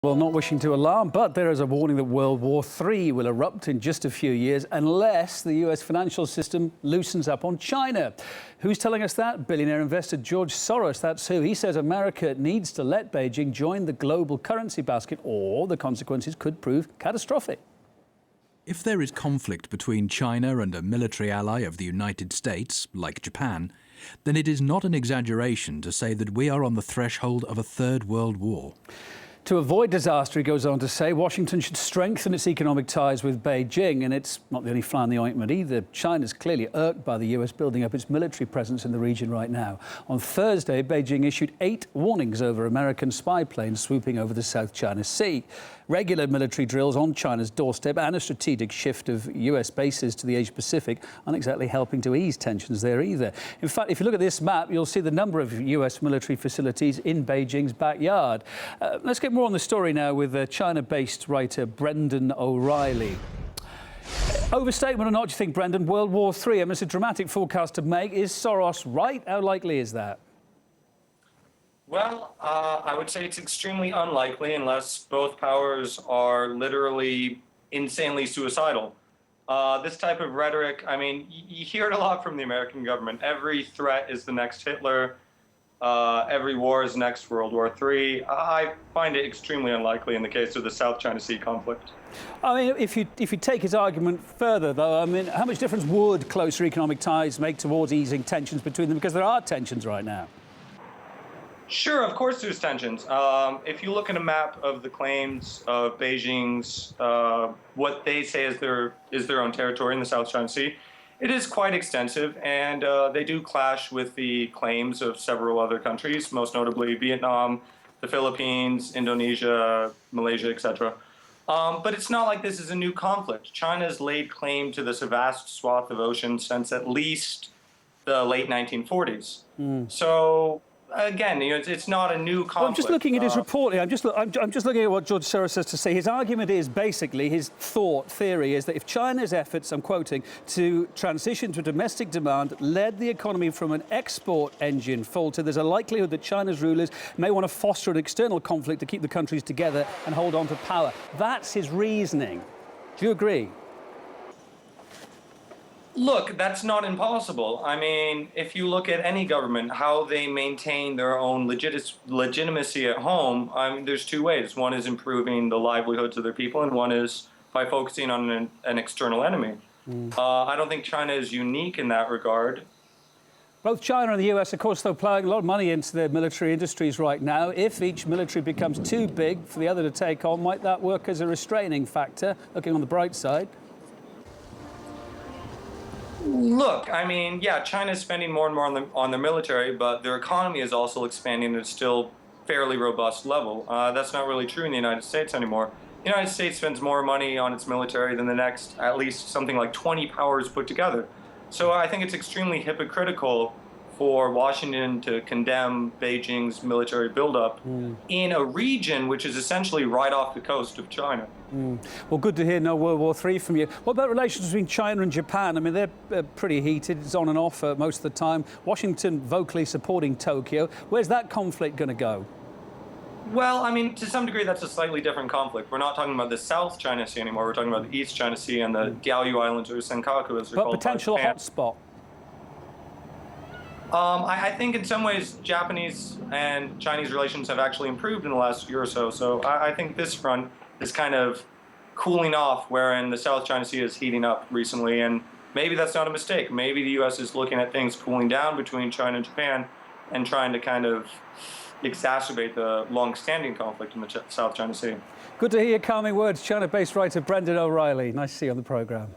Well, not wishing to alarm, but there is a warning that World War III will erupt in just a few years unless the US financial system loosens up on China. Who's telling us that? Billionaire investor George Soros, that's who. He says America needs to let Beijing join the global currency basket or the consequences could prove catastrophic. If there is conflict between China and a military ally of the United States, like Japan, then it is not an exaggeration to say that we are on the threshold of a third world war. To avoid disaster, he goes on to say, Washington should strengthen its economic ties with Beijing, and it's not the only fly in the ointment either. China's clearly irked by the US building up its military presence in the region right now. On Thursday, Beijing issued 8 warnings over American spy planes swooping over the South China Sea. Regular military drills on China's doorstep and a strategic shift of US bases to the Asia-Pacific aren't exactly helping to ease tensions there either. In fact, if you look at this map, you'll see the number of US military facilities in Beijing's backyard. Let's get more on the story now with China-based writer Brendan O'Reilly. Overstatement or not, do you think, Brendan? World War III, I mean, it's a dramatic forecast to make. Is Soros right? How likely is that? Well, I would say it's extremely unlikely unless both powers are literally insanely suicidal. This type of rhetoric, I mean, you hear it a lot from the American government. Every threat is the next Hitler. Every war is next World War III. I find it extremely unlikely in the case of the South China Sea conflict. I mean, if you take his argument further, though, I mean, how much difference would closer economic ties make towards easing tensions between them? Because there are tensions right now. Sure, of course there's tensions. If you look at a map of the claims of Beijing's, what they say is their own territory in the South China Sea, it is quite extensive, and they do clash with the claims of several other countries, most notably Vietnam, the Philippines, Indonesia, Malaysia, etc. But it's not like this is a new conflict. China's laid claim to this vast swath of ocean since at least the late 1940s. So, again, you know, it's not a new conflict. Well, I'm just looking at his report here. I'm just looking at what George Soros has to say. His argument is basically, his theory is that if China's efforts, I'm quoting, to transition to domestic demand led the economy from an export engine falter, there's a likelihood that China's rulers may want to foster an external conflict to keep the countries together and hold on to power. That's his reasoning. Do you agree? Look, that's not impossible. I mean, if you look at any government, how they maintain their own legitimacy at home, I mean, there's two ways. One is improving the livelihoods of their people, and one is by focusing on an external enemy. I don't think China is unique in that regard. Both China and the US, of course, though, plowing a lot of money into their military industries right now. If each military becomes too big for the other to take on, might that work as a restraining factor, looking on the bright side? Look, I mean, yeah, China's spending more and more on their military, but their economy is also expanding at a still fairly robust level. That's not really true in the United States anymore. The United States spends more money on its military than the next, at least something like 20 powers put together. So I think it's extremely hypocritical for Washington to condemn Beijing's military buildup in a region which is essentially right off the coast of China. Well, good to hear no World War III from you. What about relations between China and Japan? I mean, they're pretty heated. It's on and off most of the time. Washington vocally supporting Tokyo. Where's that conflict going to go? Well, I mean, to some degree, that's a slightly different conflict. We're not talking about the South China Sea anymore. We're talking about the East China Sea and the Diaoyu Islands, or Senkaku, as they're called. But potential hotspot. I think in some ways Japanese and Chinese relations have actually improved in the last year or so. So I think this front is kind of cooling off, wherein the South China Sea is heating up recently. And maybe that's not a mistake. Maybe the U.S. is looking at things cooling down between China and Japan and trying to kind of exacerbate the long-standing conflict in the South China Sea. Good to hear your calming words. China-based writer Brendan O'Reilly. Nice to see you on the programme.